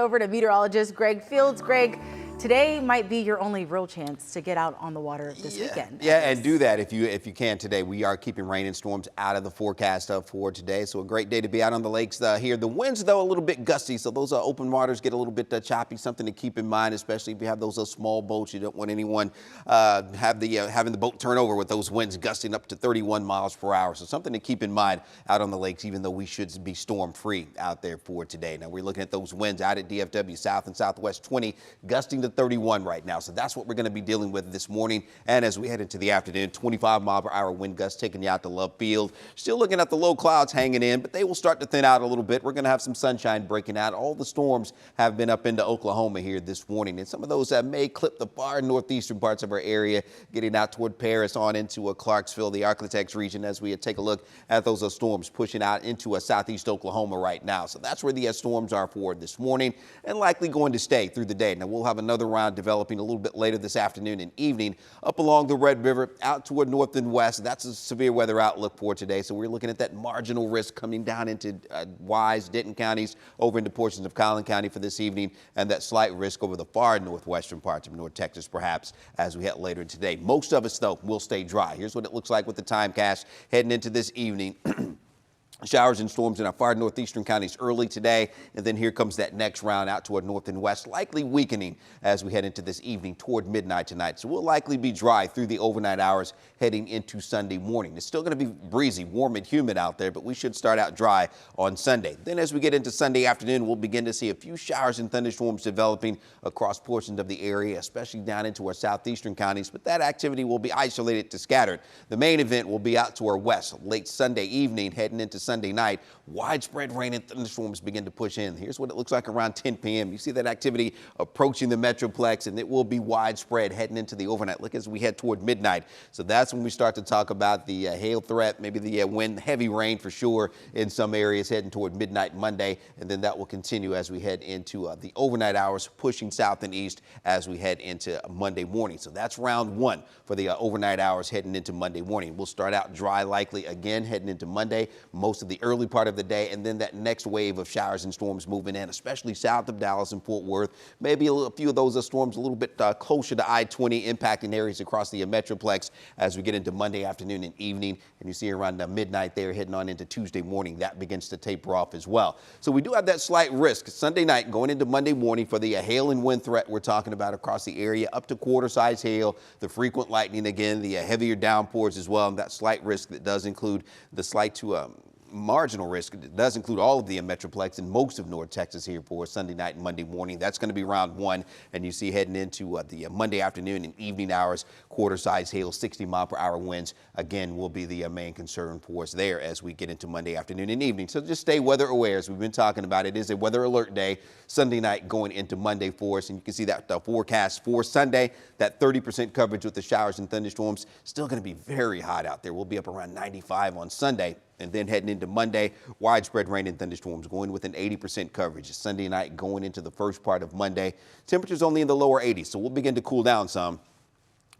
Over to meteorologist Greg Fields. Greg, today might be your only real chance to get out on the water this weekend. Yeah, and do that if you can today. We are keeping rain and storms out of the forecast for today, so a great day to be out on the lakes here. The winds, though, a little bit gusty, so those open waters get a little bit choppy. Something to keep in mind, especially if you have those small boats. You don't want anyone having the boat turn over with those winds gusting up to 31 miles per hour. So something to keep in mind out on the lakes, even though we should be storm free out there for today. Now we're looking at those winds out at DFW south and southwest 20, gusting to 31 right now. So that's what we're going to be dealing with this morning. And as we head into the afternoon, 25 mile per hour wind gusts taking you out to Love Field. Still looking at the low clouds hanging in, but they will start to thin out a little bit. We're going to have some sunshine breaking out. All the storms have been up into Oklahoma here this morning, and some of those may clip the far northeastern parts of our area, getting out toward Paris on into Clarksville, the Arklatex region, as we take a look at those storms pushing out into southeast Oklahoma right now. So that's where the storms are for this morning, and likely going to stay through the day. Now we'll have another round developing a little bit later this afternoon and evening up along the Red River out toward north and west. That's a severe weather outlook for today. So we're looking at that marginal risk coming down into Wise, Denton counties, over into portions of Collin County for this evening, and that slight risk over the far northwestern parts of North Texas perhaps as we head later today. Most of us, though, will stay dry. Here's what it looks like with the timecast heading into this evening. Showers and storms in our far northeastern counties early today, and then here comes that next round out toward north and west, likely weakening as we head into this evening toward midnight tonight. So we'll likely be dry through the overnight hours heading into Sunday morning. It's still going to be breezy, warm and humid out there, but we should start out dry on Sunday. Then as we get into Sunday afternoon, we'll begin to see a few showers and thunderstorms developing across portions of the area, especially down into our southeastern counties, but that activity will be isolated to scattered. The main event will be out to our west late Sunday evening, heading into Sunday night. Widespread rain and thunderstorms begin to push in. Here's what it looks like around 10 p.m. You see that activity approaching the Metroplex, and it will be widespread heading into the overnight. Look as we head toward midnight. So that's when we start to talk about the hail threat, maybe the wind, heavy rain for sure in some areas heading toward midnight Monday, and then that will continue as we head into the overnight hours, pushing south and east as we head into Monday morning. So that's round one for the overnight hours heading into Monday morning. We'll start out dry likely again heading into Monday, most of the early part of the day, and then that next wave of showers and storms moving in, especially south of Dallas and Fort Worth. Maybe a few of those storms a little bit closer to I-20, impacting areas across the Metroplex as we get into Monday afternoon and evening. And you see around midnight there, heading on into Tuesday morning, that begins to taper off as well. So we do have that slight risk Sunday night going into Monday morning for the hail and wind threat we're talking about across the area, up to quarter-size hail, the frequent lightning again, the heavier downpours as well, and that slight risk that does include the slight to marginal risk. It does include all of the Metroplex and most of North Texas here for Sunday night and Monday morning. That's going to be round one, and you see heading into the Monday afternoon and evening hours, quarter-size hail, 60 mile per hour winds again will be the main concern for us there as we get into Monday afternoon and evening. So just stay weather aware, as we've been talking about. It is a weather alert day Sunday night going into Monday for us, and you can see that forecast for Sunday, that 30% coverage with the showers and thunderstorms. Still going to be very hot out there. We'll be up around 95 on Sunday. And then heading into Monday, widespread rain and thunderstorms going with an 80% coverage. Sunday night going into the first part of Monday. Temperatures only in the lower 80s, so we'll begin to cool down some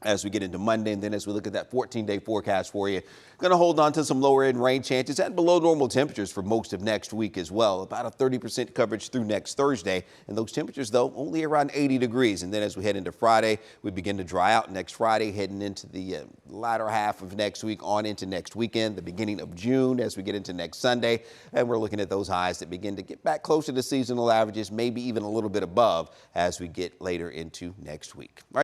as we get into Monday. And then as we look at that 14-day forecast for you, going to hold on to some lower end rain chances and below normal temperatures for most of next week as well. About a 30% coverage through next Thursday. And those temperatures, though, only around 80 degrees. And then as we head into Friday, we begin to dry out next Friday, heading into the latter half of next week on into next weekend, the beginning of June as we get into next Sunday. And we're looking at those highs that begin to get back closer to seasonal averages, maybe even a little bit above as we get later into next week.